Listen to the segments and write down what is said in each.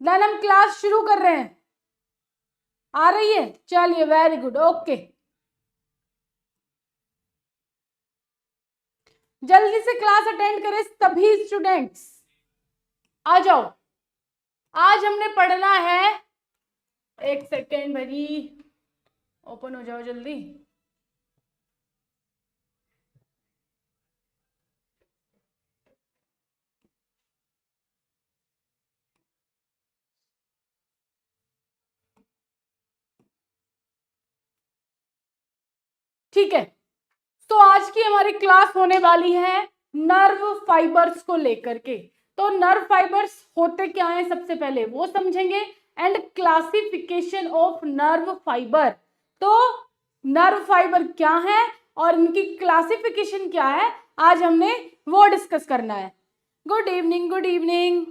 Then हम class शुरू कर रहे हैं। आ रही है? चलिए, वेरी गुड, ओके। जल्दी से क्लास अटेंड करें सभी स्टूडेंट्स, आ जाओ। आज हमने पढ़ना है, एक सेकेंड भाई, ओपन हो जाओ जल्दी। ठीक है, तो आज की हमारी क्लास होने वाली है नर्व फाइबर्स को लेकर के। तो नर्व फाइबर्स होते क्या हैं सबसे पहले वो समझेंगे, and classification of nerve fibre. तो नर्व फाइबर क्या है और इनकी क्लासिफिकेशन क्या है, आज हमने वो डिस्कस करना है। Good evening, good evening.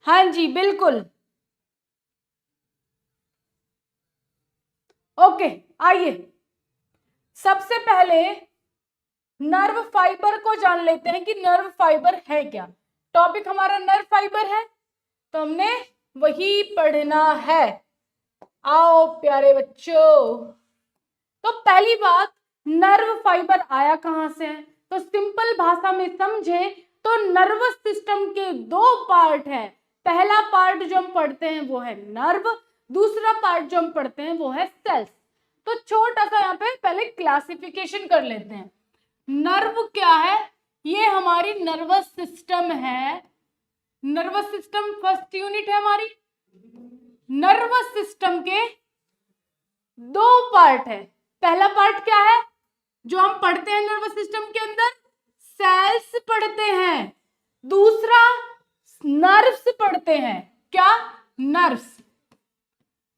हाँ जी, बिल्कुल, ओके। आइए, सबसे पहले नर्व फाइबर को जान लेते हैं कि नर्व फाइबर है क्या। टॉपिक हमारा नर्व फाइबर है, तो हमने वही पढ़ना है। आओ प्यारे बच्चों, तो पहली बात, नर्व फाइबर आया कहां से है? तो सिंपल भाषा में समझे तो नर्वस सिस्टम के दो पार्ट हैं। पहला पार्ट जो हम पढ़ते हैं वो है नर्व, दूसरा पार्ट जो हम पढ़ते हैं वो है सेल्स। तो छोटा सा यहाँ पे पहले क्लासिफिकेशन कर लेते हैं। नर्व क्या है? ये हमारी नर्वस सिस्टम है। नर्वस सिस्टम फर्स्ट यूनिट है हमारी। नर्वस सिस्टम के दो पार्ट है। पहला पार्ट क्या है जो हम पढ़ते हैं नर्वस सिस्टम के अंदर? सेल्स पढ़ते हैं। दूसरा नर्व्स पढ़ते हैं। क्या? नर्व्स।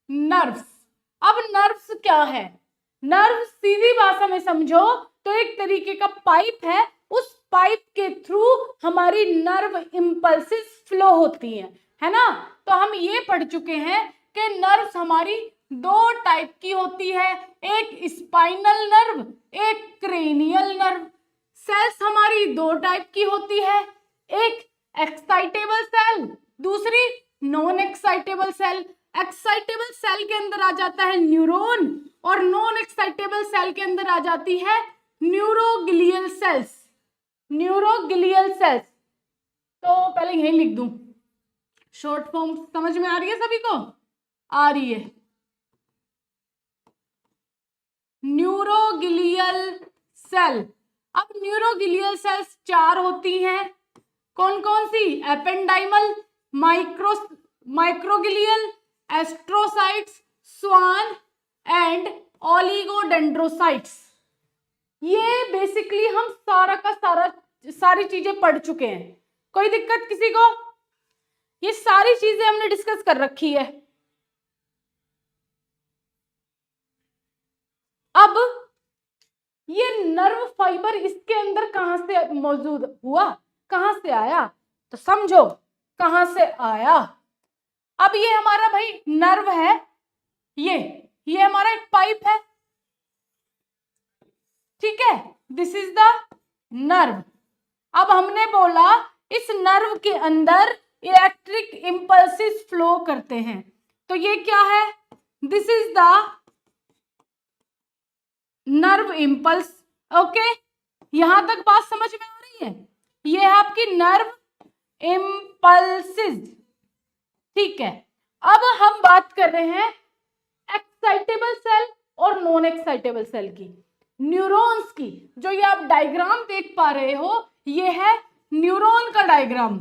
नर्व्स। अब नर्व्स क्या है? नर्व सीधी भाषा में समझो तो एक तरीके का पाइप है, उस पाइप के थ्रू हमारी नर्व इंपल्सेस फ्लो होती हैं, है ना। तो हम ये पढ़ चुके हैं कि नर्व्स हमारी दो टाइप की होती है, एक स्पाइनल नर्व, एक क्रेनियल नर्व। सेल्स हमारी दो टाइप की होती है, एक एक्साइटेबल सेल, दूसरी non excitable cell. Excitable cell के अंदर आ जाता है न्यूरॉन और नॉन एक्साइटेबल सेल के अंदर आ जाती है न्यूरोग्लियल सेल्स। न्यूरोग्लियल सेल्स, तो पहले यही लिख दूं, शॉर्ट फॉर्म समझ में आ रही है सभी को? आ रही है। Neuroglial cell. अब न्यूरोग्लियल सेल्स चार होती हैं। कौन कौन सी? Ependymal, microglial, astrocytes, Schwann and oligodendrocytes. ये बेसिकली हम सारा का सारा सारी चीजें पढ़ चुके हैं। कोई दिक्कत किसी को? ये सारी चीजें हमने डिस्कस कर रखी है। अब ये नर्व फाइबर इसके अंदर कहां से मौजूद हुआ, कहां से आया? तो समझो कहां से आया। अब ये हमारा भाई नर्व है, ये हमारा एक पाइप है, ठीक है, दिस इज द नर्व। अब हमने बोला इस नर्व के अंदर इलेक्ट्रिक इंपल्सेस फ्लो करते हैं, तो ये क्या है? This is the nerve impulse. Okay, यहां तक बात समझ में आ रही है? ये है आपकी नर्व इंपल्सिस, ठीक है। अब हम बात कर रहे हैं एक्साइटेबल सेल और नॉन एक्साइटेबल सेल की, न्यूरॉन्स की। जो ये आप डायग्राम देख पा रहे हो ये है न्यूरॉन का डायग्राम।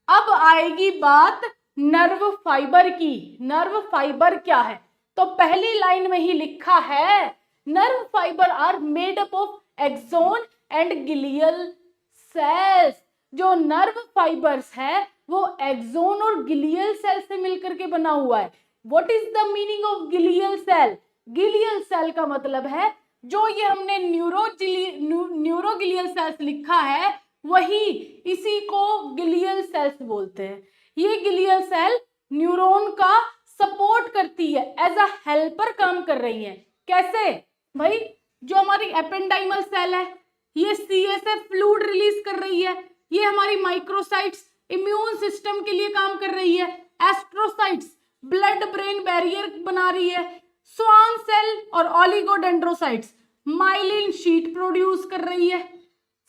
अब आएगी बात नर्व फाइबर की। नर्व फाइबर क्या है? तो पहली लाइन में ही लिखा है nerve fibre are made up of axon and glial cells. जो नर्व फाइबर्स है वो एक्सोन और ग्लियल सेल से मिलकर के बना हुआ है। What is the meaning of glial cell? Glial cell का मतलब है जो ये हमने न्यूरोग्लियल सेल्स लिखा है वही, इसी को ग्लियल सेल्स बोलते हैं। ये ग्लियल सेल न्यूरॉन का सपोर्ट करती है, एज अ हेल्पर काम कर रही है। कैसे भाई? जो हमारी एपेंडाइमल सेल है, ये CSF फ्लूइड रिलीज कर रही है, ये हमारी माइक्रोसाइट्स इम्यून सिस्टम के लिए काम कर रही है, एस्ट्रोसाइट्स ब्लड ब्रेन बैरियर बना रही है, स्वान सेल और ऑलिगोडेंड्रोसाइट्स माइलिन शीट प्रोड्यूस कर रही है।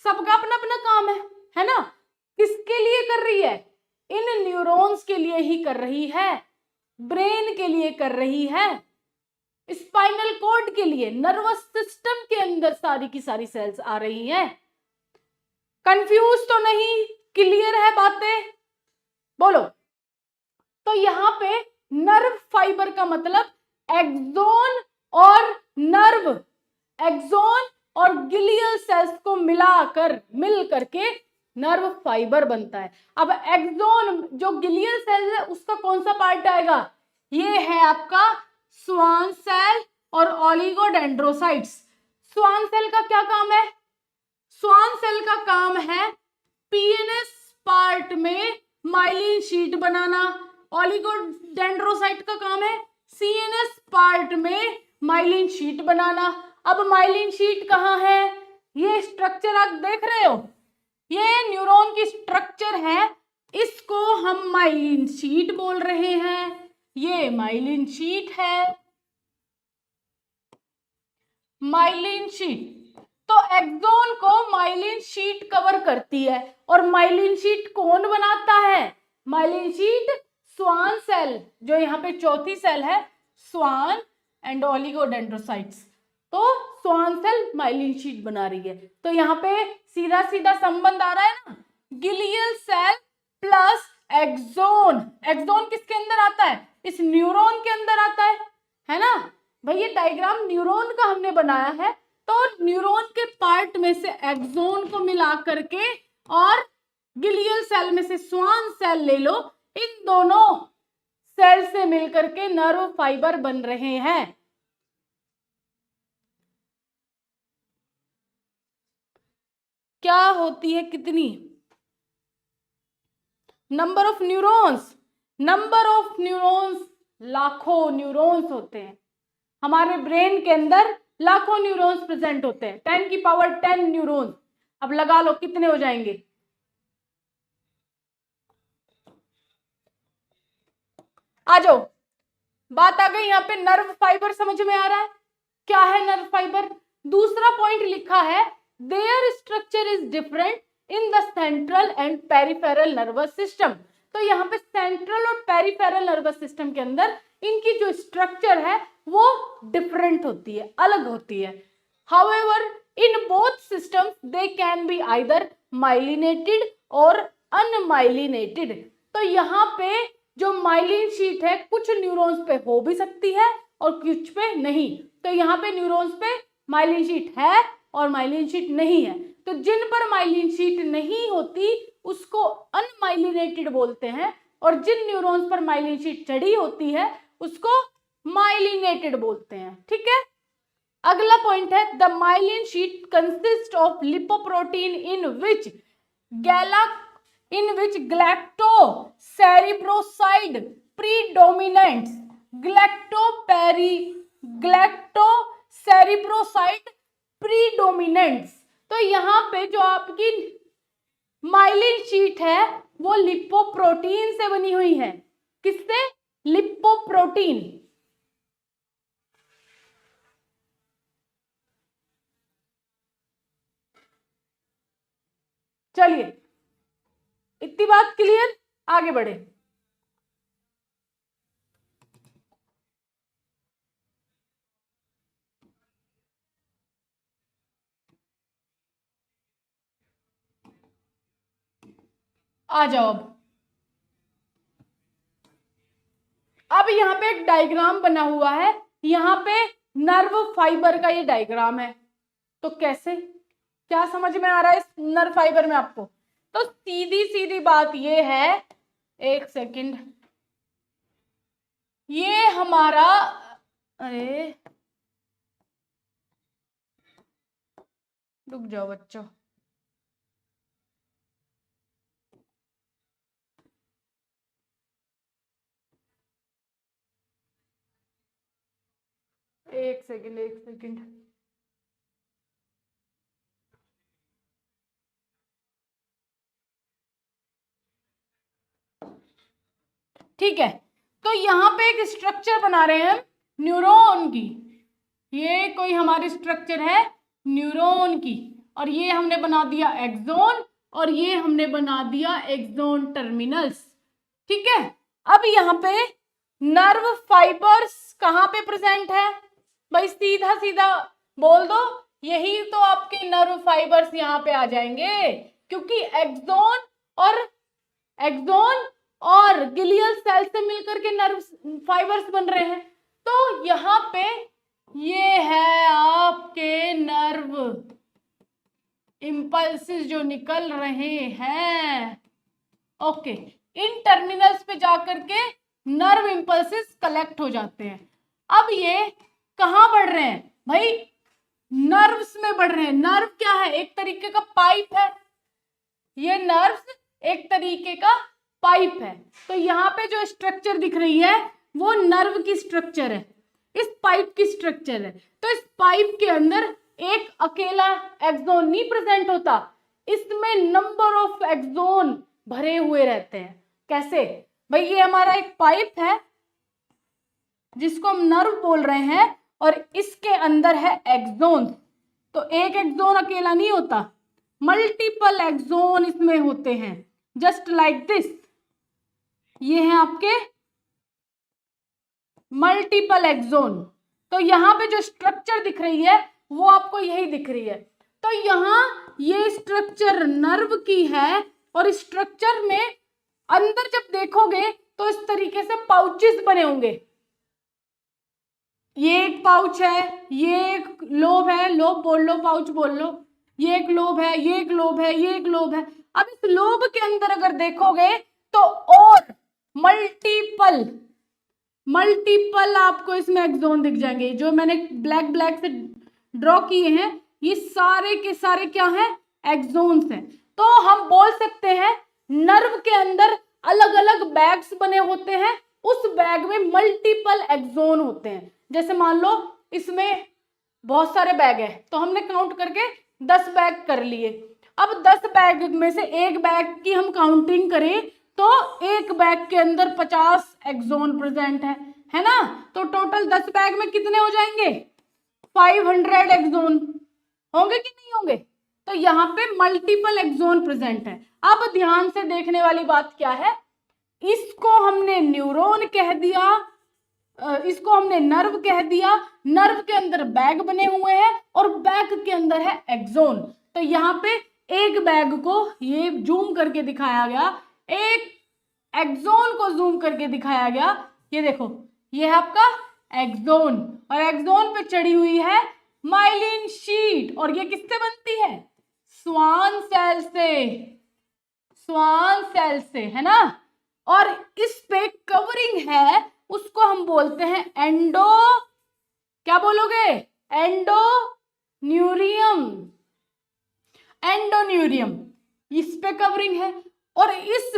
सबका अपना अपना काम है ना? किसके लिए कर रही है? इन न्यूरॉन्स के लिए ही कर रही है, ब्रेन के लिए कर रही है, स्पाइनल कॉर्ड के लिए, नर्वस सिस्टम के अंदर सारी की सारी सेल्स आ रही हैं। कंफ्यूज तो नहीं? क्लियर है बातें? बोलो। तो यहां पे नर्व फाइबर का मतलब एक्सोन और नर्व, एक्सोन और गिलियल सेल्स को मिल करके नर्व फाइबर बनता है। अब एक्सोन जो गिलियल सेल है उसका कौन सा पार्ट आएगा? ये है आपका स्वान सेल और ऑलिगोडेंड्रोसाइट्स। स्वान सेल का क्या काम है? स्वान सेल का काम है पीएनएस पार्ट में माइलिन शीट बनाना। ऑलिगोडेंड्रोसाइट का काम है सीएनएस पार्ट में माइलिन शीट बनाना। अब माइलिन शीट कहाँ है? ये स्ट्रक्चर आप देख रहे हो, ये न्यूरॉन की स्ट्रक्चर है, इसको हम माइलिन शीट बोल रहे हैं। ये माइलिन शीट है, माइलिन शीट। तो एक्सोन को माइलिन शीट कवर करती है, और माइलिन शीट कौन बनाता है? माइलिन शीट स्वान सेल, जो यहाँ पे चौथी सेल है, स्वान एंड ऑलिगोडेंड्रोसाइट्स। तो स्वान सेल माइलिन शीट बना रही है। तो यहाँ पे सीधा सीधा संबंध आ रहा है ना, glial cell plus axon. Axon किसके अंदर आता है? इस न्यूरॉन के अंदर आता है ना भाई? ये डायग्राम न्यूरॉन का हमने बनाया है, तो न्यूरॉन के पार्ट में से एक्सोन को मिला करके और गिलियल सेल में से स्वान सेल ले लो, इन दोनों सेल से मिलकर के नर्व फाइबर बन रहे हैं। क्या होती है कितनी? Number of neurons, number of neurons लाखों न्यूरॉन्स होते हैं हमारे ब्रेन के अंदर, लाखों न्यूरॉन्स प्रेजेंट होते हैं, 10 की पावर 10 न्यूरॉन्स। अब लगा लो कितने हो जाएंगे? आ जाओ, बात आ गई यहाँ पे। नर्व फाइबर समझ में आ रहा है? क्या है नर्व फाइबर? दूसरा पॉइंट लिखा है there structure is different in the central and peripheral nervous system. तो यहाँ पे सेंट्रल और पेरिफेरल नर्वस सिस्टम के अंदर इनकी जो स्ट्रक्चर है वो डिफरेंट होती है, अलग होती है। However in both systems they can be either myelinated और अनमाइलिनेटेड। तो यहाँ पे जो माइलिन शीट है कुछ न्यूरॉन्स पे हो भी सकती है और कुछ पे नहीं। तो यहाँ पे न्यूरॉन्स पे माइलिन शीट है और माइलिन शीट नहीं है। तो जिन पर माइलिन शीट नहीं होती उसको अनमाइलिनेटेड बोलते हैं, और जिन न्यूरॉन्स पर माइलिन शीट चढ़ी होती है उसको माइलिनेटेड बोलते हैं। ठीक है, अगला पॉइंट है the myelin sheath consist of lipoprotein in which galactocerebrosid predominates। galactocerebrosid predominates। तो यहाँ पे जो आपकी माइलिन शीट है वो लिपोप्रोटीन से बनी हुई है। किससे? लिपोप्रोटीन। चलिए, इतनी बात क्लियर, आगे बढ़े। आ जाओ। अब यहाँ पे एक डायग्राम बना हुआ है, यहाँ पे नर्व फाइबर का ये डायग्राम है। तो कैसे, क्या समझ में आ रहा है इस नर्व फाइबर में आपको? तो सीधी सीधी बात ये है, एक सेकंड, ये हमारा, अरे रुक जाओ बच्चों, एक सेकंड। ठीक है, तो यहाँ पे एक स्ट्रक्चर बना रहे हैं हम न्यूरॉन की। ये कोई हमारी स्ट्रक्चर है न्यूरॉन की, और ये हमने बना दिया एक्सोन, और ये हमने बना दिया एक्सोन टर्मिनल्स। ठीक है, अब यहाँ पे नर्व फाइबर्स कहाँ पे प्रेजेंट है भाई? सीधा सीधा बोल दो, यही तो आपके नर्व फाइबर्स यहाँ पे आ जाएंगे, क्योंकि एक्सोन और गिलियल सेल से मिलकर के नर्व फाइबर्स बन रहे हैं। तो यहाँ पे ये है आपके नर्व इंपल्सेस जो निकल रहे हैं। ओके, इन टर्मिनल्स पे जाकर के नर्व इंपल्सेस कलेक्ट हो जाते हैं। अब ये कहाँ बढ़ रहे हैं भाई? नर्व्स में बढ़ रहे हैं। नर्व क्या है? एक तरीके का पाइप है। ये नर्व्स एक तरीके का पाइप है। तो यहाँ पे जो स्ट्रक्चर दिख रही है वो नर्व की स्ट्रक्चर है, इस पाइप की स्ट्रक्चर है। तो इस पाइप के अंदर एक अकेला एक्सोन नहीं प्रेजेंट होता, इसमें नंबर ऑफ एक्सोन भरे हुए रहते हैं। कैसे भाई? ये हमारा एक पाइप है जिसको हम नर्व बोल रहे हैं, और इसके अंदर है एक्सोन। तो एक एक्सोन अकेला नहीं होता, मल्टीपल एक्सोन इसमें होते हैं, जस्ट लाइक दिस। ये है आपके मल्टीपल एक्सोन। तो यहाँ पे जो स्ट्रक्चर दिख रही है वो आपको यही दिख रही है। तो यहाँ ये स्ट्रक्चर नर्व की है, और इस स्ट्रक्चर में अंदर जब देखोगे तो इस तरीके से पाउचेस बने होंगे। ये एक पाउच है, ये एक लोब है, लोब बोल लो, पाउच बोल लो। ये एक लोब है, ये एक लोब है, ये एक लोब है। अब इस लोब के अंदर अगर देखोगे तो और मल्टीपल आपको इसमें एक्सोन दिख जाएंगे। जो मैंने ब्लैक से ड्रॉ किए हैं ये सारे के सारे क्या हैं? एक्सोन्स हैं। तो हम बोल सकते हैं नर्व के अंदर अलग अलग बैग्स बने होते हैं, उस बैग में मल्टीपल एक्सोन होते हैं। जैसे मान लो इसमें बहुत सारे बैग है, तो हमने काउंट करके 10 बैग कर लिए। अब 10 बैग में से एक बैग की हम काउंटिंग करें तो एक बैग के अंदर 50 एक्सोन प्रेजेंट है ना? तो टोटल 10 बैग में कितने हो जाएंगे? 500 एक्सोन होंगे कि नहीं होंगे? तो यहाँ पे मल्टीपल एक्सोन प्रेजेंट है। अब ध्यान से देखने वाली बात क्या है, इसको हमने न्यूरॉन कह दिया, इसको हमने नर्व कह दिया। नर्व के अंदर बैग बने हुए हैं और बैग के अंदर है एक्सोन। तो यहाँ पे एक बैग को ये जूम करके दिखाया गया, एक एक्सोन को जूम करके दिखाया गया। ये देखो, ये है आपका एक्सोन, और एक्सोन पे चढ़ी हुई है माइलिन शीट। और ये किससे बनती है? स्वान सेल से, है ना? और इस पे कवरिंग है, उसको हम बोलते हैं क्या बोलोगे? एंडोन्यूरियम। इस पे कवरिंग है। और इस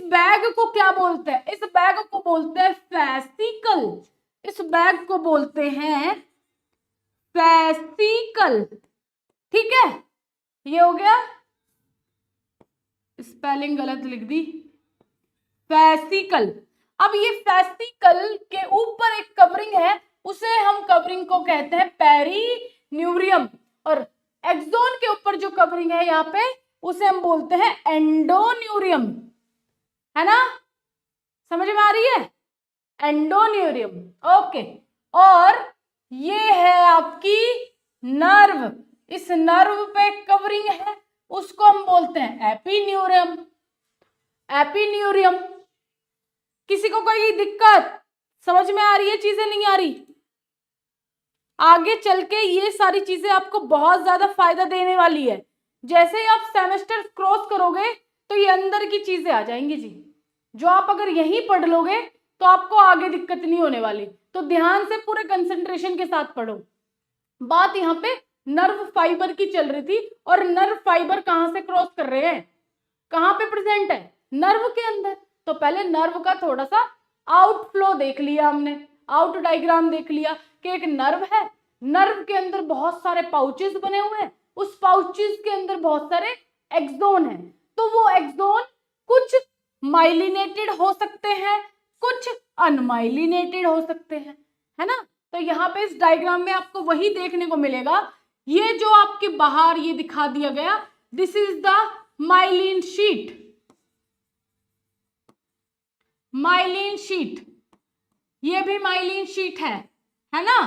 बैग को क्या बोलते हैं? इस बैग को बोलते हैं फेसिकल। इस बैग को बोलते हैं फेसिकल। ठीक है, ये हो गया, स्पेलिंग गलत लिख दी, फेसिकल। अब ये फेसिकल के ऊपर एक कवरिंग है, उसे हम कवरिंग को कहते हैं पेरिन्यूरियम। और एक्सोन के ऊपर जो कवरिंग है यहाँ पे, उसे हम बोलते हैं एंडोन्यूरियम, है ना? समझ में आ रही है? एंडोन्यूरियम। ओके, और ये है आपकी नर्व। इस नर्व पे कवरिंग है, उसको हम बोलते हैं एपिन्यूरियम। किसी को कोई दिक्कत समझ में आ रही है? चीजें नहीं आ रही? आगे चल के ये सारी चीजें आपको बहुत ज्यादा फायदा देने वाली है। जैसे ही आप सेमेस्टर क्रॉस करोगे तो ये अंदर की चीजें आ जाएंगी जी, जो आप अगर यहीं पढ़ लोगे तो आपको आगे दिक्कत नहीं होने वाली। तो ध्यान से पूरे कंसंट्रेशन के साथ पढ़ो। बात यहाँ पे नर्व फाइबर की चल रही थी, और नर्व फाइबर कहाँ से क्रॉस कर रहे हैं? कहाँ पे प्रेजेंट है? नर्व के अंदर। तो पहले नर्व का थोड़ा सा आउटफ्लो देख लिया हमने, आउट डायग्राम देख लिया कि एक नर्व है, नर्व के अंदर बहुत सारे पाउचेस बने हुए हैं, उस पाउचेस के अंदर बहुत सारे एक्सोन हैं। तो वो एक्सोन कुछ माइलिनेटेड हो सकते हैं, कुछ अनमाइलिनेटेड हो सकते हैं, है ना। तो यहाँ पे इस डायग्राम में आपको वही देखने को मिलेगा। ये जो आपके बाहर ये दिखा दिया गया, this is the myelin sheath, myelin sheath, ये भी माइलिन शीट है ना।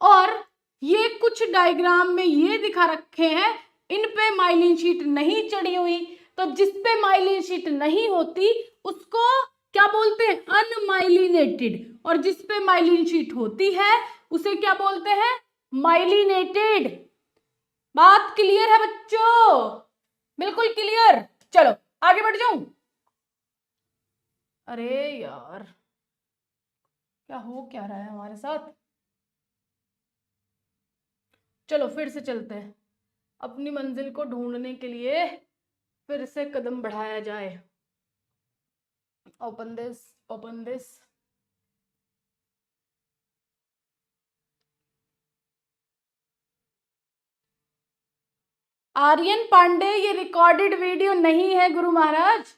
और ये कुछ डायग्राम में ये दिखा रखे हैं, इन पे माइलिन शीट नहीं चढ़ी हुई। तो जिस पे माइलिन शीट नहीं होती उसको क्या बोलते हैं, अनमाइलिनेटेड, और जिस पे माइलिन शीट होती है उसे क्या बोलते हैं, माइलिनेटेड। बात क्लियर है बच्चों, बिल्कुल क्लियर। चलो आगे बढ़ जाऊं। अरे यार क्या हो क्या रहा है हमारे साथ। चलो फिर से चलते हैं, अपनी मंजिल को ढूंढने के लिए फिर से कदम बढ़ाया जाए। Open this, open this. Aryan Pandey, ये रिकॉर्डेड वीडियो नहीं है गुरु महाराज,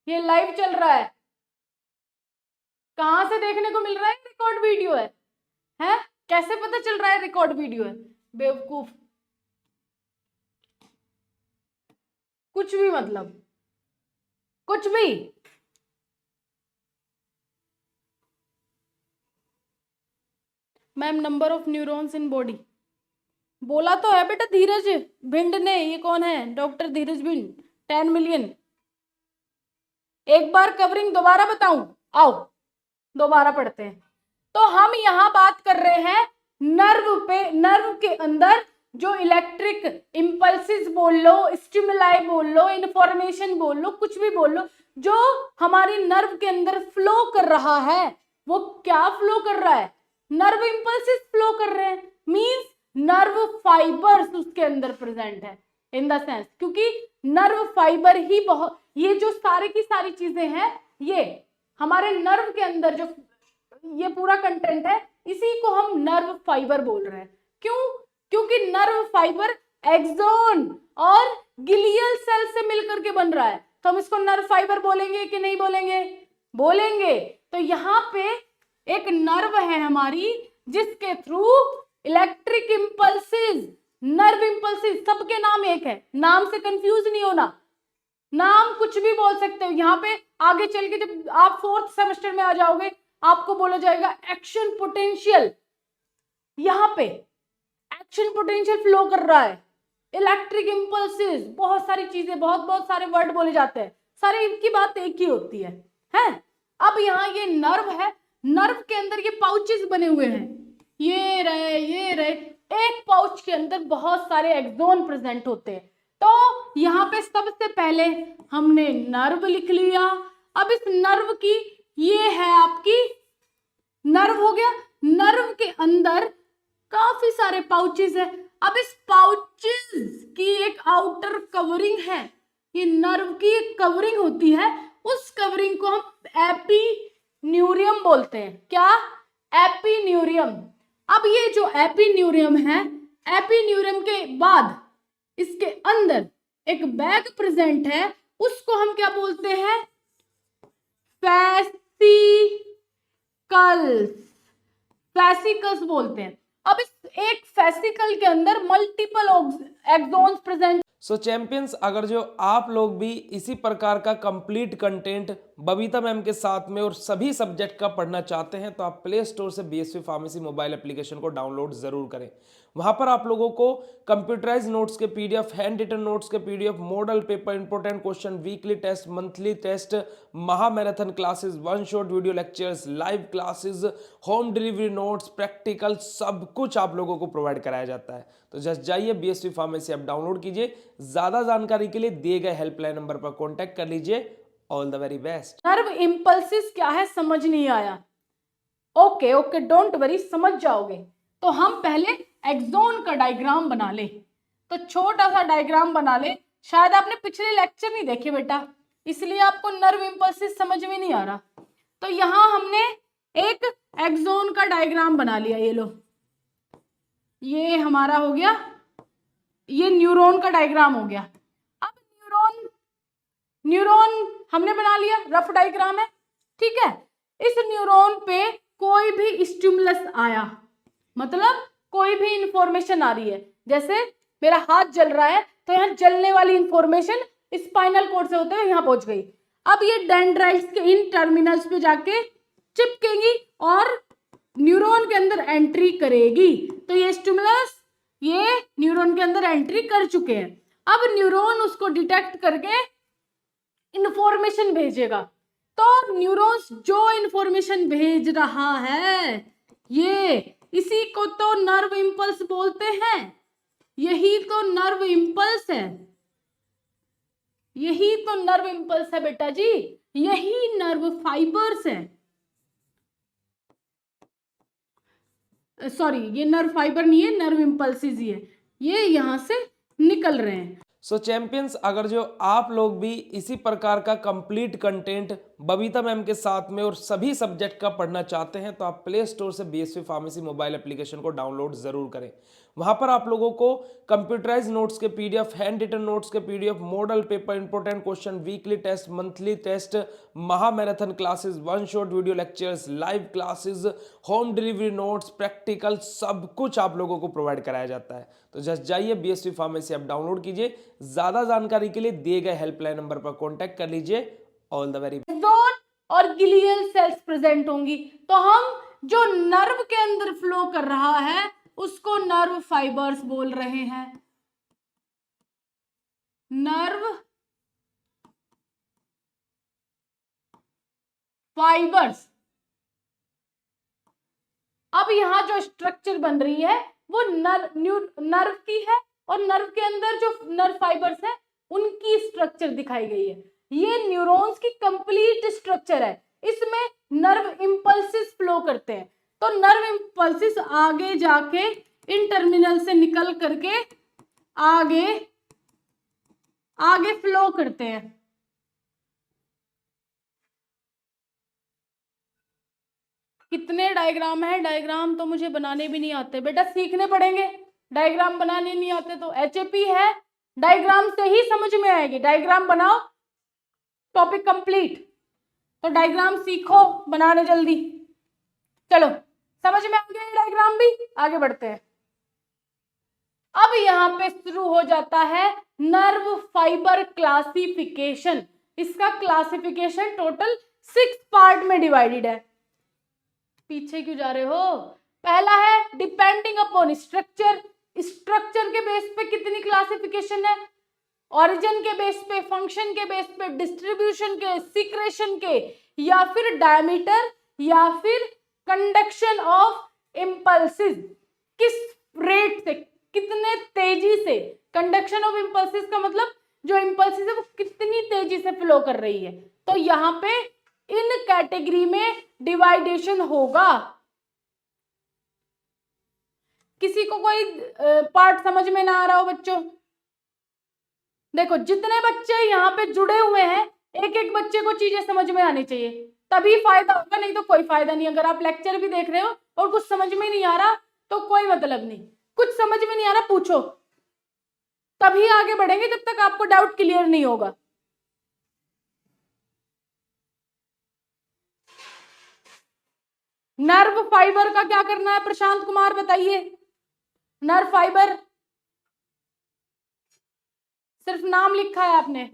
ये लाइव चल रहा है। कहां से देखने को मिल रहा है रिकॉर्ड वीडियो है? कैसे पता चल रहा है रिकॉर्ड वीडियो है? बेवकूफ, कुछ भी मतलब, कुछ भी। Ma'am number of neurons in body, बोला तो है बेटा धीरज भिंड ने। ये कौन है? डॉक्टर धीरज भिंड। 10 मिलियन। एक बार कवरिंग दोबारा बताऊं? आओ दोबारा पढ़ते हैं। तो हम यहां बात कर रहे हैं नर्व पे, नर्व के अंदर जो इलेक्ट्रिक इंपल्सिस बोल लो, स्टिमुलाई बोल लो, इंफॉर्मेशन बोल लो, कुछ भी बोल लो, जो हमारी नर्व के अंदर फ्लो कर रहा है, वो क्या फ्लो कर रहा है? नर्व इंपल्सिस फ्लो कर रहे हैं। मींस नर्व फाइबर्स उसके अंदर प्रेजेंट है, इन द सेंस, क्योंकि नर्व फाइबर ही बहुत, ये जो सारी की सारी चीजें हैं, ये हमारे नर्व के अंदर जो ये पूरा कंटेंट है, इसी को हम नर्व फाइबर बोल रहे हैं। क्यों? क्योंकि नर्व फाइबर एक्सोन और गिलियल सेल से मिलकर के बन रहा है, तो हम इसको नर्व फाइबर बोलेंगे कि नहीं बोलेंगे? बोलेंगे। तो यहाँ पे एक नर्व है हमारी, जिसके through electric impulses, nerve impulses, सबके नाम एक है, नाम से कंफ्यूज नहीं होना, नाम कुछ भी बोल सकते हो। यहाँ पे आगे चल के जब आप 4th सेमेस्टर में आ जाओगे, आपको बोला जाएगा एक्शन पोटेंशियल। यहाँ पे एक्शन पोटेंशियल फ्लो कर रहा है, इलेक्ट्रिक इंपल्सिस, बहुत सारी चीजें, बहुत बहुत सारे वर्ड बोले जाते हैं, सारे इनकी बात एक ही होती है। अब यहाँ ये नर्व है, नर्व के अंदर ये पाउचेस बने हुए हैं, ये रहे, एक पाउच के अंदर बहुत सारे एक्सोन प्रेजेंट होते हैं। तो यहाँ पे सबसे पहले हमने नर्व लिख लिया। अब इस नर्व की, ये है आपकी नर्व हो गया, नर्व के अंदर काफी सारे पाउचेस है। अब इस पाउचेस की एक आउटर कवरिंग है, ये नर्व की एक कवरिंग होती है, उस कवरिंग को हम एपिन्यूरियम बोलते हैं। क्या? एपिन्यूरियम। अब ये जो एपिन्यूरियम है, एपिन्यूरियम के बाद इसके अंदर एक बैग प्रेजेंट है, उसको हम क्या बोलते हैं? फैसिकल्स, फैसिकल्स बोलते हैं। अब इस एक फैसिकल के अंदर मल्टीपल एक्सोन्स प्रेजेंट। सो चैंपियंस, अगर जो आप लोग भी इसी प्रकार का कंप्लीट कंटेंट बबीता मैम के साथ में और सभी सब्जेक्ट का पढ़ना चाहते हैं, तो आप प्ले स्टोर से बीएसवी फार्मेसी मोबाइल एप्लीकेशन को डाउनलोड जरूर करें। वहां पर आप लोगों को कंप्यूटराइज नोट्स के पीडीएफ, हैंड रिटन नोट्स के PDF, model paper, important question, weekly test, monthly test, महा marathon classes, one shot video lectures, live classes, home delivery notes, practical, सब कुछ आप लोगों को प्रोवाइड कराया जाता है। तो जस्ट जाइए बीएसवी फार्मेसी ऐप डाउनलोड कीजिए। ज्यादा जानकारी के लिए दिए गए हेल्पलाइन नंबर पर कॉन्टैक्ट कर लीजिए। All the very best. Nerve impulses क्या है समझ नहीं आया? ओके ओके, डोंट वरी, समझ जाओगे। तो हम पहले एक्सोन का डायग्राम बना ले। तो छोटा सा डायग्राम बना ले। शायद आपने पिछले लेक्चर नहीं देखे बेटा, इसलिए आपको नर्व इंपल्सिस समझ में नहीं आ रहा। तो यहां हमने एक एक्सोन का डायग्राम बना लिया, ये लो, ये हमारा हो गया, ये न्यूरॉन का डायग्राम हो गया। अब न्यूरॉन हमने बना लिया, रफ डायग्राम है, ठीक है। इस न्यूरॉन पे कोई भी स्टिमुलस आया, मतलब कोई भी इंफॉर्मेशन आ रही है, जैसे मेरा हाथ जल रहा है तो यहाँ जलने वाली इंफॉर्मेशन स्पाइनल कोड से होते हुए यहाँ पहुंच गई। अब ये डेंड्राइट्स के इन टर्मिनल्स पे जाके चिपकेगी और न्यूरॉन के अंदर एंट्री करेगी। तो ये स्टिमुलस ये न्यूरॉन के अंदर एंट्री कर चुके हैं। अब न्यूरॉन उसको डिटेक्ट करके इंफॉर्मेशन भेजेगा। तो न्यूरॉन्स जो इंफॉर्मेशन भेज रहा है ये, इसी को तो नर्व इंपल्स बोलते हैं। यही तो नर्व इंपल्स है, यही तो नर्व इंपल्स है बेटा जी, यही नर्व फाइबर्स है। सॉरी, ये नर्व फाइबर नहीं है, नर्व इंपल्सेस ही है, ये यहां से निकल रहे हैं। सो चैंपियंस, अगर जो आप लोग भी इसी प्रकार का कंप्लीट कंटेंट बबीता मैम के साथ में और सभी सब्जेक्ट का पढ़ना चाहते हैं तो आप प्ले स्टोर से बीएसवी फार्मेसी मोबाइल एप्लीकेशन को डाउनलोड जरूर करें। वहां पर आप लोगों को कंप्यूटराइज नोट्स के पीडीएफ, हैंड रिटन नोट्स के PDF, model paper, important question, weekly test, monthly test, महा marathon classes, one shot video lectures, live classes, home delivery notes, practical, सब कुछ आप लोगों को प्रोवाइड कराया जाता है। तो जस्ट जाइए बीएसवी फार्मेसी ऐप डाउनलोड कीजिए। ज्यादा जानकारी के लिए दिए गए हेल्पलाइन नंबर पर कॉन्टैक्ट कर लीजिए। ऑल द वेरी एक्सॉन और ग्लियल सेल्स प्रेजेंट होंगी। तो हम जो नर्व के अंदर फ्लो कर रहा है उसको नर्व फाइबर्स बोल रहे हैं, नर्व फाइबर्स। अब यहां जो स्ट्रक्चर बन रही है वो नर्व की है और नर्व के अंदर जो नर्व फाइबर्स है उनकी स्ट्रक्चर दिखाई गई है। ये न्यूरॉन्स की कंप्लीट स्ट्रक्चर है, इसमें नर्व इंपल्सेस फ्लो करते हैं। तो नर्व इंपल्सेस आगे जाके इन टर्मिनल से निकल करके आगे आगे फ्लो करते हैं। कितने डायग्राम है, डायग्राम तो मुझे बनाने भी नहीं आते बेटा, सीखने पड़ेंगे। डायग्राम बनाने नहीं आते तो एचएपी है, डायग्राम से ही समझ में आएगी। डायग्राम बनाओ, टॉपिक कंप्लीट। तो डायग्राम सीखो बनाने जल्दी। चलो समझ में आ गया डायग्राम भी, आगे बढ़ते हैं। अब यहां पे शुरू हो जाता है नर्व फाइबर क्लासिफिकेशन। इसका क्लासिफिकेशन टोटल 6 पार्ट में डिवाइडेड है। पीछे क्यों जा रहे हो? पहला है डिपेंडिंग अपॉन स्ट्रक्चर। स्ट्रक्चर के बेस पे कितनी क्लासिफिकेशन है? ओरिजिन के बेस पे, फंक्शन के बेस पे, डिस्ट्रीब्यूशन के, सीक्रेशन के, या फिर डायमीटर, या फिर कंडक्शन ऑफ इम्पल्सिस। किस रेट से, कितने तेजी से, कंडक्शन ऑफ इम्पल्सिस का मतलब जो इम्पल्सिस है वो कितनी तेजी से फ्लो कर रही है। तो यहां पे इन कैटेगरी में डिवाइडेशन होगा। किसी को कोई पार्ट समझ में ना आ रहा हो बच्चों? देखो जितने बच्चे यहाँ पे जुड़े हुए हैं, एक एक बच्चे को चीजें समझ में आनी चाहिए, तभी फायदा होगा, नहीं तो कोई फायदा नहीं। अगर आप लेक्चर भी देख रहे हो और कुछ समझ में नहीं आ रहा तो कोई मतलब नहीं। कुछ समझ में नहीं आ रहा पूछो, तभी आगे बढ़ेंगे जब तक आपको डाउट क्लियर नहीं होगा। नर्व फाइबर का क्या करना है प्रशांत कुमार, बताइए। नर्व फाइबर सिर्फ नाम लिखा है आपने।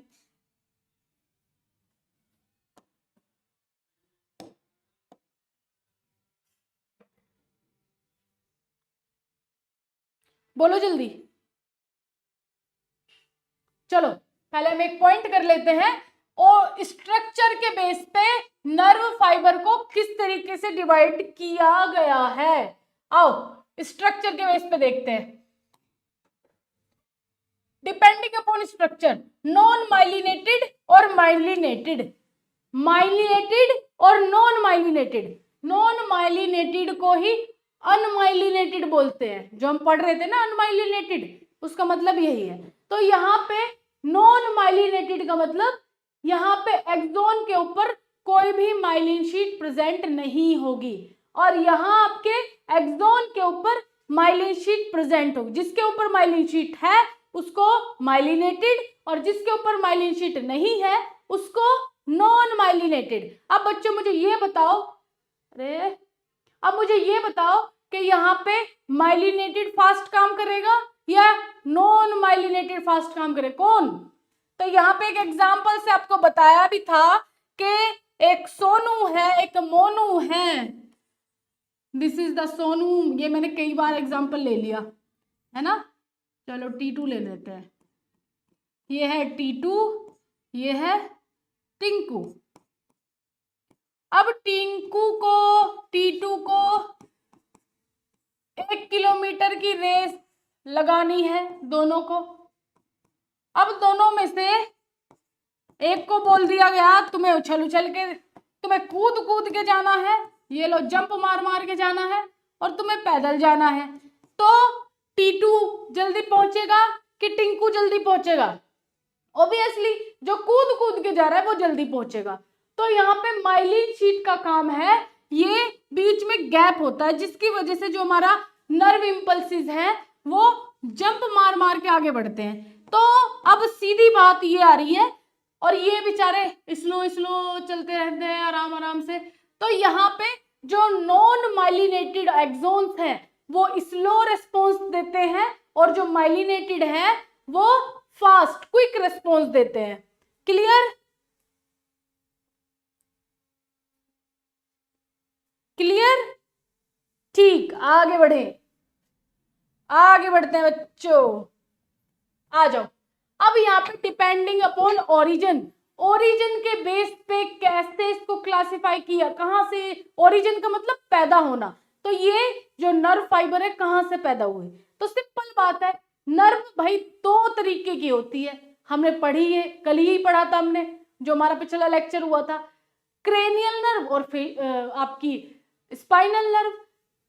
बोलो जल्दी। चलो पहले हम एक पॉइंट कर लेते हैं और स्ट्रक्चर के बेस पे नर्व फाइबर को किस तरीके से डिवाइड किया गया है। आओ स्ट्रक्चर के बेस पे देखते हैं। Depending upon structure, non myelinated और माइलिनेटेड, माइलिनेटेड और नॉन माइलिनेटेड। नॉन माइलिनेटेड को ही अनमाइलिनेटेड बोलते हैं, जो हम पढ़ रहे थे ना अनमाइलिनेटेड, उसका मतलब यही है। तो यहाँ पे नॉन माइलिनेटेड का मतलब यहाँ पे एक्सोन के ऊपर कोई भी माइलिन शीट प्रेजेंट नहीं होगी, और यहाँ आपके एक्सोन के ऊपर माइलिन शीट प्रेजेंट होगी। जिसके ऊपर माइलिन शीट है उसको माइलिनेटेड, और जिसके ऊपर माइलिन शीट नहीं है उसको नॉन माइलिनेटेड। अब बच्चों मुझे ये बताओ, अरे अब मुझे ये बताओ कि यहाँ पे माइलिनेटेड फास्ट काम करेगा या नॉन माइलिनेटेड फास्ट काम करे, कौन? तो यहाँ पे एक एग्जांपल से आपको बताया भी था कि एक सोनू है, एक मोनू है। दिस इज द सोनू, ये मैंने कई बार एग्जांपल ले लिया है ना। चलो T2 ले लेते हैं। ये है T2, ये है टिंकू। अब T2 को 1 किलोमीटर की रेस लगानी है दोनों को। अब दोनों में से एक को बोल दिया गया तुम्हें उछल उछल के, तुम्हें कूद कूद के जाना है, ये लो जंप मार मार के जाना है, और तुम्हें पैदल जाना है। तो T2 जल्दी पहुंचेगा कि टिंकू जल्दी पहुंचेगा? ऑब्वियसली जो कूद कूद के जा रहा है वो जल्दी पहुंचेगा। तो यहाँ पे माइलिन शीट का काम है, ये बीच में गैप होता है जिसकी वजह से जो हमारा नर्व इम्पल्सिस है वो जंप मार मार के आगे बढ़ते हैं। तो अब सीधी बात ये आ रही है, और ये बेचारे स्लो स्लो चलते रहते हैं आराम आराम से। तो यहाँ पे जो नॉन माइलिनेटेड एक्सोन्स हैं वो स्लो रिस्पॉन्स देते हैं, और जो माइलिनेटेड है वो फास्ट क्विक रिस्पॉन्स देते हैं। क्लियर? क्लियर? ठीक, आगे बढ़े, आगे बढ़ते हैं बच्चों, आ जाओ। अब यहाँ पे डिपेंडिंग अपॉन ओरिजिन, ओरिजिन के बेस पे कैसे इसको क्लासिफाई किया, कहां से, ओरिजिन का मतलब पैदा होना। तो ये जो नर्व फाइबर है कहां से पैदा हुए? तो सिंपल बात है, नर्व भाई दो तरीके की होती है, हमने पढ़ी है, कल ही पढ़ा था हमने, जो हमारा पिछला लेक्चर हुआ था। क्रेनियल नर्व और आपकी स्पाइनल नर्व,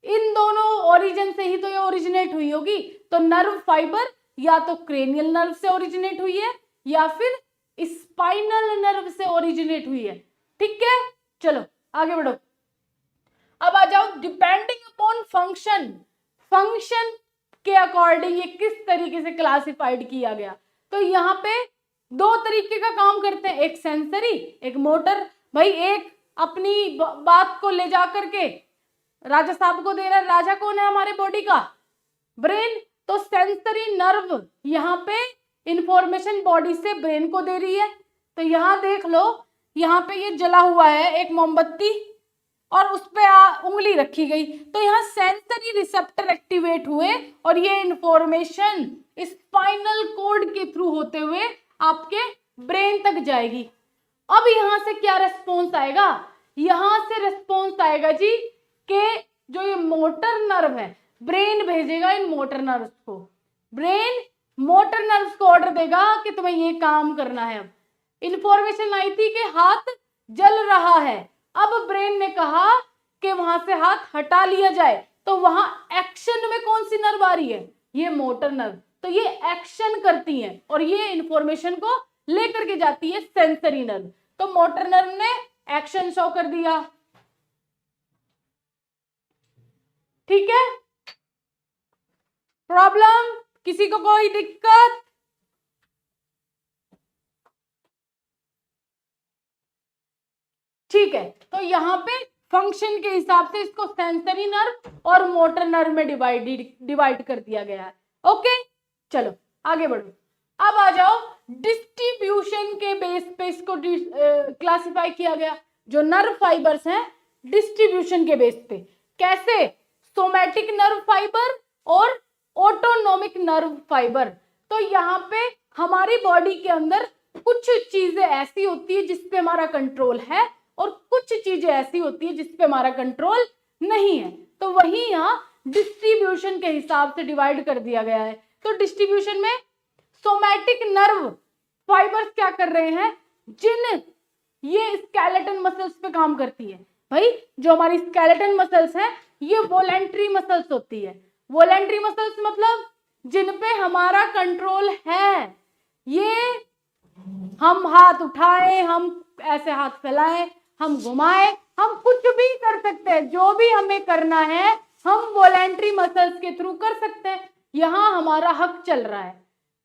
इन दोनों ओरिजिन से ही तो ये ओरिजिनेट हुई होगी। तो नर्व फाइबर या तो क्रेनियल नर्व से ओरिजिनेट हुई है या फिर स्पाइनल नर्व से ओरिजिनेट हुई है। ठीक है, चलो आगे बढ़ो। अब आ जाओ डिपेंडिंग अपॉन फंक्शन, फंक्शन के अकॉर्डिंग ये किस तरीके से क्लासिफाइड किया गया। तो यहाँ पे दो तरीके का काम करते हैं, एक सेंसरी एक मोटर। भाई एक अपनी बात को ले जा करके राजा साहब को दे रहा है, राजा कौन है हमारे बॉडी का? ब्रेन। तो सेंसरी नर्व यहाँ पे इंफॉर्मेशन बॉडी से ब्रेन को दे रही है। तो यहाँ देख लो, यहाँ पे ये जला हुआ है एक मोमबत्ती और उस पे उंगली रखी गई, तो यहाँ सेंसरी रिसेप्टर एक्टिवेट हुए और ये इंफॉर्मेशन स्पाइनल कॉर्ड के थ्रू होते हुए आपके ब्रेन तक जाएगी। अब यहाँ से क्या रिस्पॉन्स आएगा? यहाँ से रिस्पॉन्स आएगा जी कि जो ये मोटर नर्व है, ब्रेन भेजेगा इन मोटर नर्व्स को, ब्रेन मोटर नर्व्स को ऑर्डर देगा कि तुम्हें ये काम करना है। अब इंफॉर्मेशन आई थी कि हाथ जल रहा है, अब ब्रेन ने कहा कि वहां से हाथ हटा लिया जाए, तो वहां एक्शन में कौन सी नर्व आ रही है? ये मोटर नर्व। तो ये एक्शन करती है और ये इंफॉर्मेशन को लेकर के जाती है सेंसरी नर्व। तो मोटर नर्व ने एक्शन शो कर दिया। ठीक है, प्रॉब्लम? किसी को कोई दिक्कत? ठीक है, तो यहाँ पे फंक्शन के हिसाब से इसको सेंसरी नर्व और मोटर नर्व में डिवाइड कर दिया गया है। ओके, चलो आगे बढ़ो। अब आ जाओ डिस्ट्रीब्यूशन के बेस पे इसको क्लासिफाई किया गया। जो नर्व फाइबर्स हैं डिस्ट्रीब्यूशन के बेस पे, कैसे? सोमैटिक नर्व फाइबर और ऑटोनोमिक नर्व फाइबर। तो यहाँ पे हमारी बॉडी के अंदर कुछ चीजें ऐसी होती है जिसपे हमारा कंट्रोल है और कुछ चीजें ऐसी होती है जिसपे हमारा कंट्रोल नहीं है। तो वही यहाँ डिस्ट्रीब्यूशन के हिसाब से डिवाइड कर दिया गया है। तो डिस्ट्रीब्यूशन में सोमैटिक नर्व फाइबर्स क्या कर रहे हैं? जिन ये स्केलेटन मसल्स पे काम करती है। भाई जो हमारी स्केलेटन मसल्स हैं ये वॉलेंट्री मसल्स होती है। वॉलेंट्री मसल्स मतलब जिन पे हमारा कंट्रोल है। ये हम हाथ उठाएं, हम ऐसे हाथ फैलाएं, हम घुमाएं, हम कुछ भी कर सकते हैं। जो भी हमें करना है हम वॉलेंट्री मसल्स के थ्रू कर सकते हैं। यहाँ हमारा हक चल रहा है,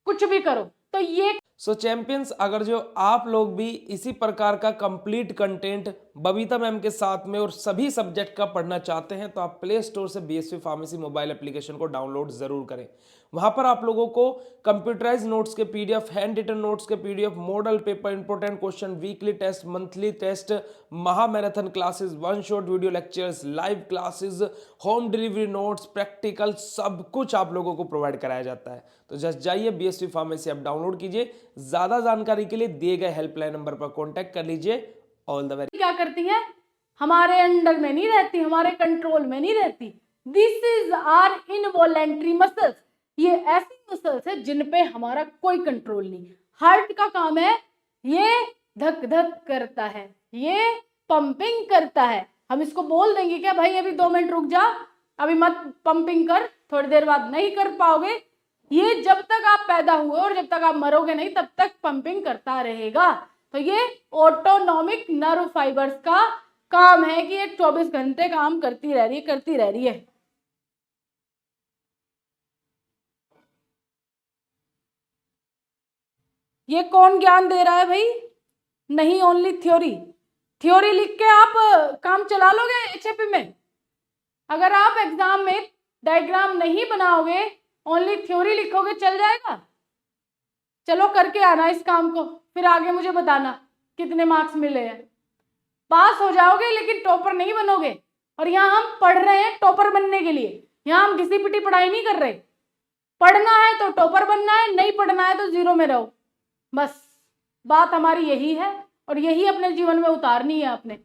कुछ भी करो। तो ये सो चैंपियंस, अगर जो आप लोग भी इसी प्रकार का कंप्लीट कंटेंट बबीता मैम के साथ में और सभी सब्जेक्ट का पढ़ना चाहते हैं तो आप प्ले स्टोर से बीएसवी फार्मेसी मोबाइल एप्लीकेशन को डाउनलोड जरूर करें। वहां पर आप लोगों को कंप्यूटराइज नोट्स के पीडीएफ, हैंड रिटन नोट्स के PDF, model paper, important question, weekly test, monthly test, महा marathon classes, one shot video lectures, live classes, home delivery notes, practical, सब कुछ आप लोगों को प्रोवाइड कराया जाता है। तो जस्ट जाइए बीएसवी फार्मेसी ऐप डाउनलोड कीजिए। ज्यादा जानकारी के लिए दिए गए हेल्पलाइन नंबर पर कॉन्टैक्ट कर लीजिए। All the very. क्या करती है, हमारे अंडर में नहीं रहती, हमारे कंट्रोल में नहीं रहती। This is are involuntary muscles. ये ऐसी मसल्स है जिन पे हमारा कोई कंट्रोल नहीं। हार्ट का काम है, ये धक धक करता है, ये पंपिंग करता है। हम इसको बोल देंगे क्या भाई अभी 2 मिनट रुक जा, अभी मत पंपिंग कर, थोड़ी देर बाद नहीं कर पाओगे। ये जब तक आप पैदा हुए और जब तक आप मरोगे नहीं तब तक पंपिंग करता रहेगा। तो ये ऑटोनॉमिक नर्व फाइबर्स का काम है कि ये 24 घंटे काम करती रह रही है। ये कौन ज्ञान दे रहा है भाई? नहीं, ओनली थ्योरी। थ्योरी लिख के आप काम चला लोगे एचएपी में? अगर आप एग्जाम में डायग्राम नहीं बनाओगे, ओनली थ्योरी लिखोगे, चल जाएगा? चलो करके आना इस काम को, फिर आगे मुझे बताना कितने मार्क्स मिले हैं। पास हो जाओगे लेकिन टॉपर नहीं बनोगे। और यहाँ हम पढ़ रहे हैं टॉपर बनने के लिए, यहाँ हम घिसी पिटी पढ़ाई नहीं कर रहे। पढ़ना है तो टॉपर बनना है, नहीं पढ़ना है तो 0 में रहो। बस बात हमारी यही है और यही अपने जीवन में उतारनी है आपने।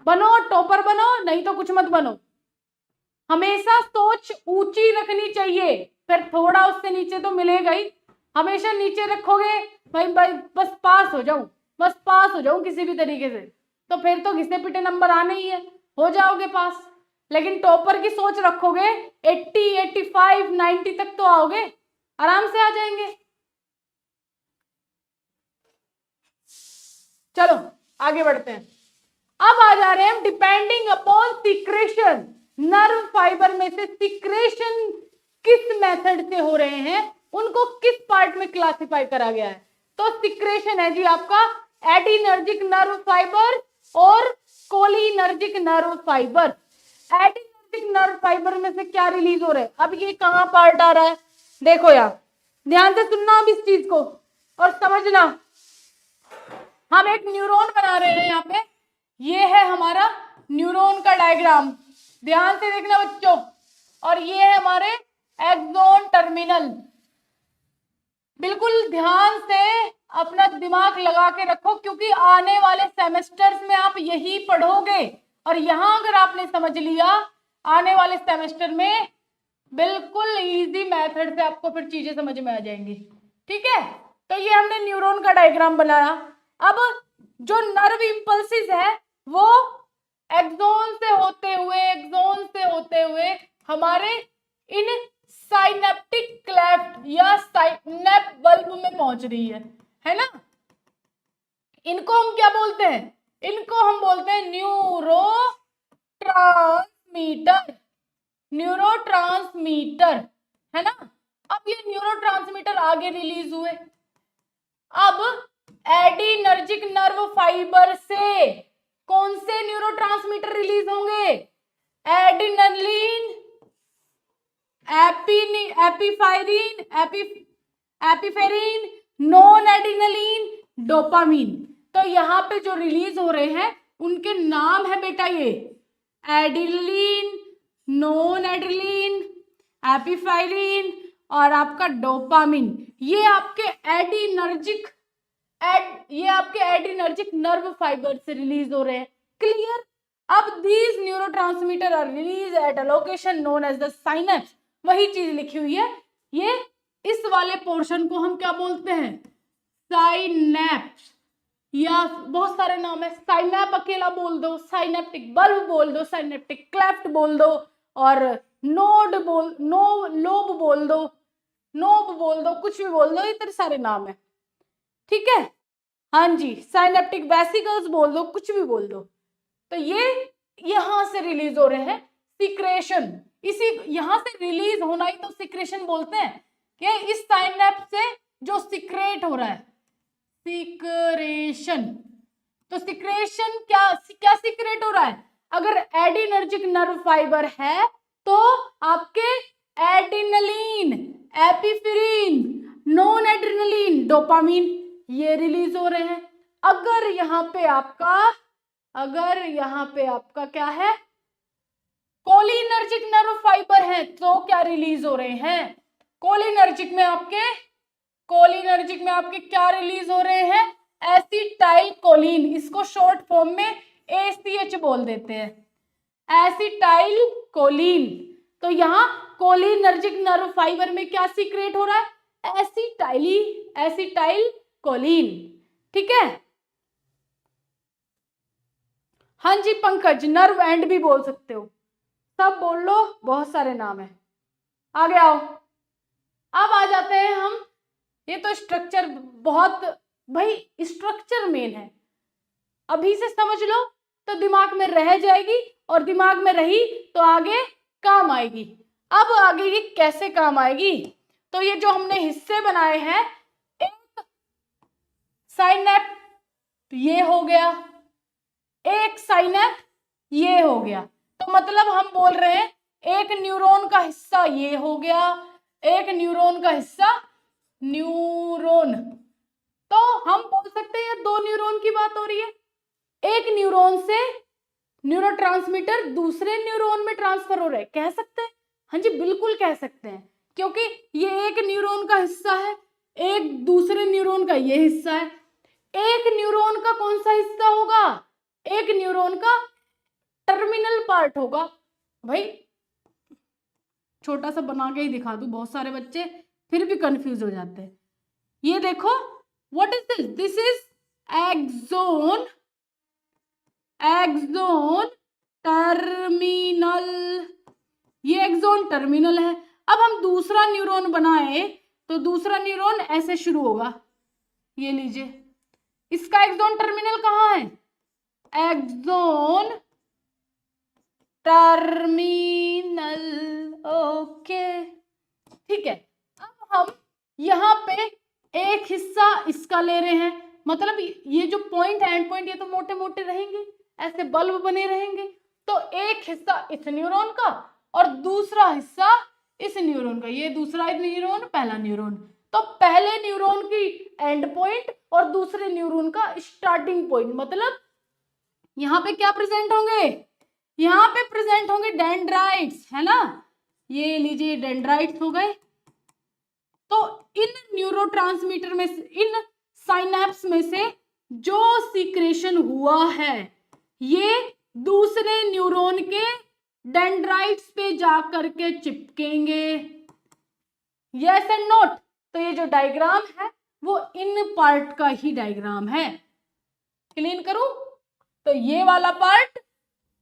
बनो टॉपर बनो, नहीं तो कुछ मत बनो। हमेशा सोच ऊंची रखनी चाहिए, फिर थोड़ा उससे नीचे तो मिलेगा ही। हमेशा नीचे रखोगे भाई बस पास हो जाऊं, बस पास हो जाऊं किसी भी तरीके से, तो फिर तो घिसे पिटे नंबर आने ही है, हो जाओगे पास। लेकिन टॉपर की सोच रखोगे 80, 85, 90 तक तो आओगे, आराम से आ जाएंगे। चलो आगे बढ़ते हैं। अब आ जा रहे हैं हम depending upon secretion. Nerve fibre में से सिक्रेशन किस मेथड से हो रहे हैं, उनको किस पार्ट में क्लासिफाई करा गया है। तो सिक्रेशन है जी आपका एडिनर्जिक नर्व फाइबर और cholinergic nerve fibre. Adrenergic nerve fibre में से क्या रिलीज हो रहा है? अब ये कहां पार्ट आ रहा है, देखो यार, ध्यान से सुनना अब इस चीज को और समझना। हम एक न्यूरॉन बना रहे हैं यहाँ पे, ये है हमारा न्यूरॉन का डायग्राम, ध्यान से देखना बच्चों। और ये है हमारे एक्सोन टर्मिनल। बिल्कुल ध्यान से अपना दिमाग लगा के रखो, क्योंकि आने वाले सेमेस्टर्स में आप यही पढ़ोगे। और यहां अगर आपने समझ लिया, आने वाले सेमेस्टर में बिल्कुल इजी मेथड से आपको फिर चीजें समझ में आ जाएंगी। ठीक है, तो ये हमने न्यूरॉन का डायग्राम बनाया। अब जो नर्व इंपल्सिस है वो एक्सोन से होते हुए हमारे इन साइनेप्टिक क्लेफ्ट या साइनेप बल्ब में पहुंच रही है ना। इनको हम क्या बोलते हैं? इनको हम बोलते हैं न्यूरोट्रांसमीटर, है ना। अब ये न्यूरोट्रांसमीटर आगे रिलीज हुए। अब एडिनर्जिक नर्व फाइबर से कौन से न्यूरोट्रांसमीटर रिलीज होंगे? Adrenaline, epinephrine, non adrenaline, dopamine. तो यहाँ पे जो रिलीज हो रहे हैं उनके नाम है बेटा ये एडिनलिन, नॉन एडिनलिन, एपिफेरिन और आपका डोपामीन। ये आपके एडिनर्जिक नर्व फाइबर से रिलीज हो रहे हैं। क्लियर? अब these neurotransmitter are release at a location known as the synapse. वही चीज लिखी हुई है। ये इस वाले पोर्शन को हम क्या बोलते हैं? साइनेप्स, या बहुत सारे नाम है। साइनेप अकेला बोल दो, साइनेप्टिक बल्ब बोल दो, साइनेप्टिक क्लेफ्ट बोल दो, और लोब बोल दो, कुछ भी बोल दो, इतने सारे नाम है। ठीक है, हाँ जी, साइनेप्टिक वेसिकल्स बोल दो, कुछ भी बोल दो। तो ये यहां से रिलीज हो रहे हैं सिक्रेशन। इसी यहां से रिलीज होना ही तो सिक्रेशन बोलते हैं कि इस साइनेप्स से जो सिक्रेट हो रहा है सिक्रेशन। तो सिक्रेशन क्या क्या सिक्रेट हो रहा है? अगर एडिनर्जिक नर्व फाइबर है तो आपके एड्रिनलिन, एपिफ्रीन, नॉन एड्रिनलिन, डोपामिन ये रिलीज हो रहे हैं। अगर यहाँ पे आपका क्या है, कोलिनर्जिक नर्व फाइबर है तो क्या रिलीज हो रहे हैं? कोलिनर्जिक में आपके क्या रिलीज हो रहे हैं? एसिटाइल कोलिन, इसको शॉर्ट फॉर्म में ACH बोल देते हैं, एसिटाइल कोलिन। तो यहाँ कोलिनर्जिक नर्व फाइबर में क्या सीक्रेट हो रहा है? Acetyl choline. ठीक है। हाँ जी पंकज, नर्व एंड भी बोल सकते हो, सब बोल लो, बहुत सारे नाम है। आगे आओ, अब आ जाते हैं हम, ये तो स्ट्रक्चर बहुत, भाई स्ट्रक्चर मेन है, अभी से समझ लो तो दिमाग में रह जाएगी, और दिमाग में रही तो आगे काम आएगी। अब आगे ये कैसे काम आएगी? तो ये जो हमने हिस्से बनाए हैं, एक साइनेप ये हो गया, एक साइनेप ये हो गया, तो मतलब हम बोल रहे हैं एक न्यूरॉन का हिस्सा ये हो गया, एक न्यूरॉन का हिस्सा न्यूरॉन। तो हम बोल सकते हैं ये दो न्यूरॉन की बात हो रही है, एक न्यूरॉन से न्यूरोट्रांसमीटर दूसरे न्यूरॉन में ट्रांसफर हो रहा है, कह सकते हैं? हाँ जी बिल्कुल कह सकते हैं, क्योंकि ये एक न्यूरॉन का हिस्सा है, एक दूसरे न्यूरॉन का ये हिस्सा है। एक न्यूरॉन का कौन सा हिस्सा होगा? एक न्यूरॉन का टर्मिनल पार्ट होगा। भाई छोटा सा बना के ही दिखा दूं, बहुत सारे बच्चे फिर भी कंफ्यूज हो जाते हैं। ये देखो, what is this? This is axon terminal, ये एक्सोन टर्मिनल है। अब हम दूसरा न्यूरॉन बनाए तो दूसरा न्यूरॉन ऐसे शुरू होगा, ये लीजिए, इसका एक्सोन टर्मिनल कहाँ है? एक्सोन टर्मिनल, ओके ठीक है। अब हम यहाँ पे एक हिस्सा इसका ले रहे हैं, मतलब ये जो पॉइंट है, एंड पॉइंट, ये तो मोटे मोटे रहेंगे, ऐसे बल्ब बने रहेंगे। तो एक हिस्सा इस न्यूरॉन का और दूसरा हिस्सा इस न्यूरॉन का, ये दूसरा न्यूरॉन, पहला न्यूरॉन। तो पहले न्यूरॉन की एंड पॉइंट और दूसरे न्यूरॉन का स्टार्टिंग पॉइंट, मतलब यहाँ पे क्या प्रेजेंट होंगे? यहाँ पे प्रेजेंट होंगे डेंड्राइट्स, है ना, ये लीजिए डेंड्राइट्स हो गए। तो इन न्यूरोट्रांसमीटर में से, इन साइनेप्स में से जो सीक्रेशन हुआ है ये दूसरे न्यूरॉन के डेंड्राइट्स पे जाकर के चिपकेंगे, यस एंड नोट। तो ये जो डायग्राम है वो इन पार्ट का ही डायग्राम है, क्लीन करूं तो ये वाला पार्ट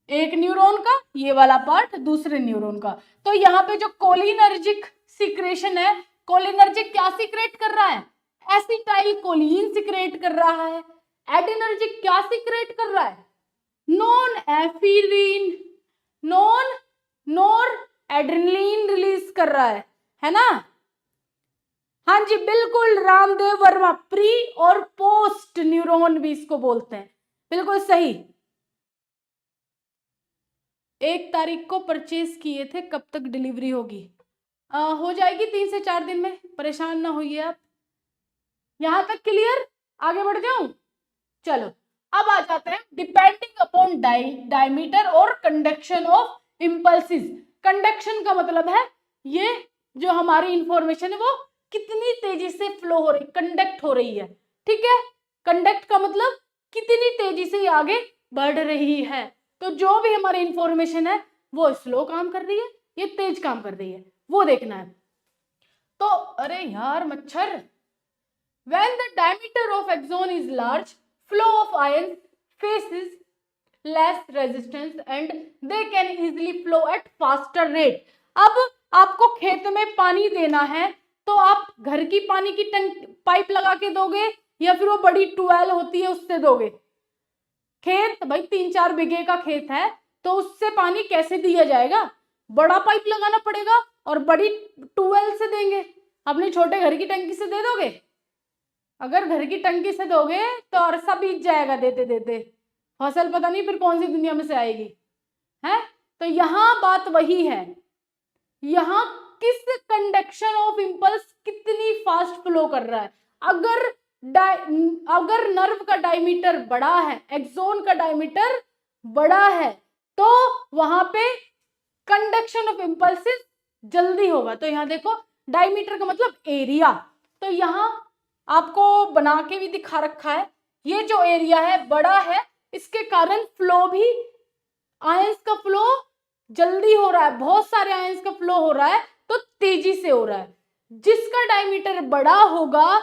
एक न्यूरॉन का, ये वाला पार्ट दूसरे न्यूरॉन का। तो यहाँ पे जो कोलिनर्जिक सीक्रेशन है, कोलिनर्जिक क्या सीक्रेट कर रहा है? एसिटाइल कोलिन सीक्रेट कर रहा है। एडिनर्जिक क्या सीक्रेट कर रहा है? नॉन एफिलिन, नॉर एड्रेनलिन रिलीज कर रहा है ना? हाँ जी बिल्कुल रामदेव वर्मा, प्री और पोस्ट न्यूरॉन भी इसको बोलते हैं, बिल्कुल सही। 1 तारीख को परचेज किए थे, कब तक डिलीवरी होगी? हो जाएगी 3 से 4 दिन में, परेशान ना होइए आप। यहां तक क्लियर? आगे बढ़ जाऊं? चलो अब आ जाते हैं डिपेंडिंग अपॉन डायमीटर और कंडक्शन ऑफ इंपल्सिस। कंडक्शन का मतलब है ये जो हमारी इंफॉर्मेशन है वो कितनी तेजी से फ्लो हो रही, कंडक्ट हो रही है, ठीक है। कंडक्ट का मतलब कितनी तेजी से आगे बढ़ रही है। तो जो भी हमारी इंफॉर्मेशन है वो स्लो काम कर रही है, ये तेज काम कर रही है, वो देखना है। तो अरे यार मच्छर, when the diameter of axon is large, flow of ions faces less resistance and they can easily flow at faster rate। अब आपको खेत में पानी देना है तो आप घर की पानी की टंकी पाइप लगा के दोगे या फिर वो बड़ी ट्यूबवेल होती है उससे दोगे? खेत भाई 3-4 बीघे का खेत है तो उससे पानी कैसे दिया जाएगा? बड़ा पाइप लगाना पड़ेगा और बड़ी ट्यूबवेल से देंगे, अपने छोटे घर की टंकी से दे दोगे? अगर घर की टंकी से दोगे तो अरसा बीत जाएगा देते देते, फसल पता नहीं फिर कौन सी दुनिया में से आएगी, है। तो यहाँ बात वही है, यहाँ किस कंडक्शन ऑफ इंपल्स कितनी फास्ट फ्लो कर रहा है। अगर नर्व का डायमीटर बड़ा है, एक्सोन का डायमीटर बड़ा है, तो वहां पे कंडक्शन ऑफ इंपल्सेस जल्दी होगा। तो यहाँ देखो डायमीटर का मतलब एरिया, तो यहाँ आपको बना के भी दिखा रखा है, ये जो एरिया है बड़ा है, इसके कारण फ्लो भी, आयंस का फ्लो जल्दी हो रहा है, बहुत सारे आयंस का फ्लो हो रहा है तो तेजी से हो रहा है। जिसका डायमीटर बड़ा होगा,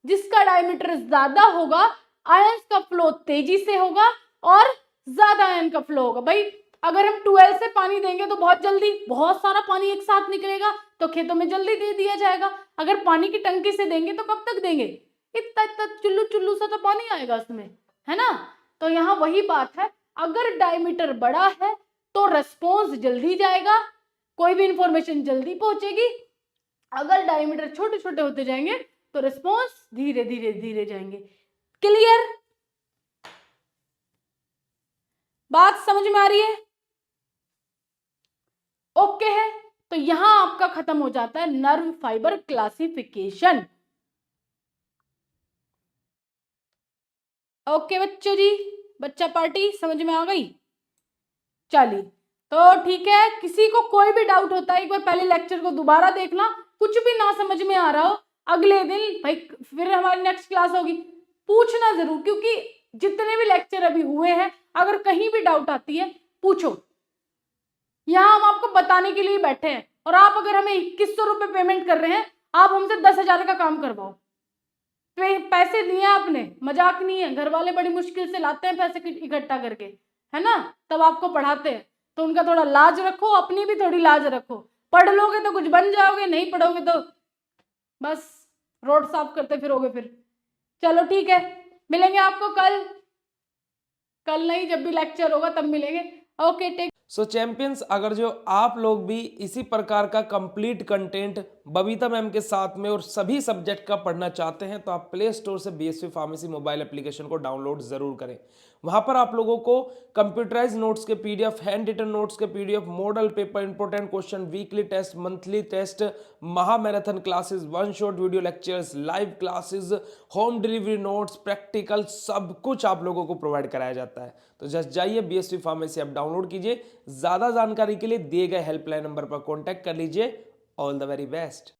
जिसका डायमीटर ज्यादा होगा, आयंस का फ्लो तेजी से होगा और ज्यादा आयन का फ्लो होगा। भाई अगर हम 12 से पानी देंगे तो बहुत जल्दी बहुत सारा पानी एक साथ निकलेगा, तो खेतों में जल्दी दे दिया जाएगा। अगर पानी की टंकी से देंगे तो कब तक देंगे, इतना इतना चुल्लू चुल्लू सा तो पानी आएगा उसमें, है ना। तो यहाँ वही बात है, अगर डायमीटर बड़ा है तो रेस्पॉन्स जल्दी जाएगा, कोई भी इंफॉर्मेशन जल्दी पहुंचेगी। अगर डायमीटर छोटे छोटे होते जाएंगे तो रिस्पॉन्स धीरे धीरे धीरे जाएंगे। क्लियर, बात समझ में आ रही है, ओके है। तो यहां आपका खत्म हो जाता है नर्व फाइबर क्लासिफिकेशन। ओके बच्चों जी, बच्चा पार्टी समझ में आ गई। चलिए तो ठीक है, किसी को कोई भी डाउट होता है एक बार पहले लेक्चर को दोबारा देखना, कुछ भी ना समझ में आ रहा हो अगले दिन भाई फिर हमारी नेक्स्ट क्लास होगी, पूछना जरूर, क्योंकि जितने भी लेक्चर अभी हुए हैं अगर कहीं भी डाउट आती है पूछो। यहाँ हम आपको बताने के लिए बैठे हैं, और आप अगर हमें 2100 रुपए पेमेंट कर रहे हैं, आप हमसे 10,000 का काम करवाओ। पैसे दिए आपने, मजाक नहीं है, घर वाले बड़ी मुश्किल से लाते हैं पैसे इकट्ठा करके, है ना, तब आपको पढ़ाते हैं, तो उनका थोड़ा लाज रखो, अपनी भी थोड़ी लाज रखो। पढ़ लोगे तो कुछ बन जाओगे, नहीं पढ़ोगे तो बस रोड साफ करते फिरोगे फिर। चलो ठीक है, मिलेंगे आपको कल नहीं, जब भी लेक्चर होगा तब मिलेंगे। Okay take. सो चैंपियंस, अगर जो आप लोग भी इसी प्रकार का कंप्लीट कंटेंट बबीता मैम के साथ में और सभी सब्जेक्ट का पढ़ना चाहते हैं तो आप प्ले स्टोर से बीएसवी फार्मेसी मोबाइल एप्लीकेशन को डाउनलोड जरूर करें। वहां पर आप लोगों को कंप्यूटराइज नोट्स के पीडीएफ, हैंड रिटन नोट्स के PDF, model paper, important question, weekly test, monthly test, महा marathon classes, one shot video lectures, live classes, home delivery notes, practical, सब कुछ आप लोगों को प्रोवाइड कराया जाता है। तो जस्ट जाइए बीएसवी फार्मेसी ऐप डाउनलोड कीजिए। ज्यादा जानकारी के लिए दिए गए हेल्पलाइन नंबर पर कॉन्टैक्ट कर लीजिए। All the very best.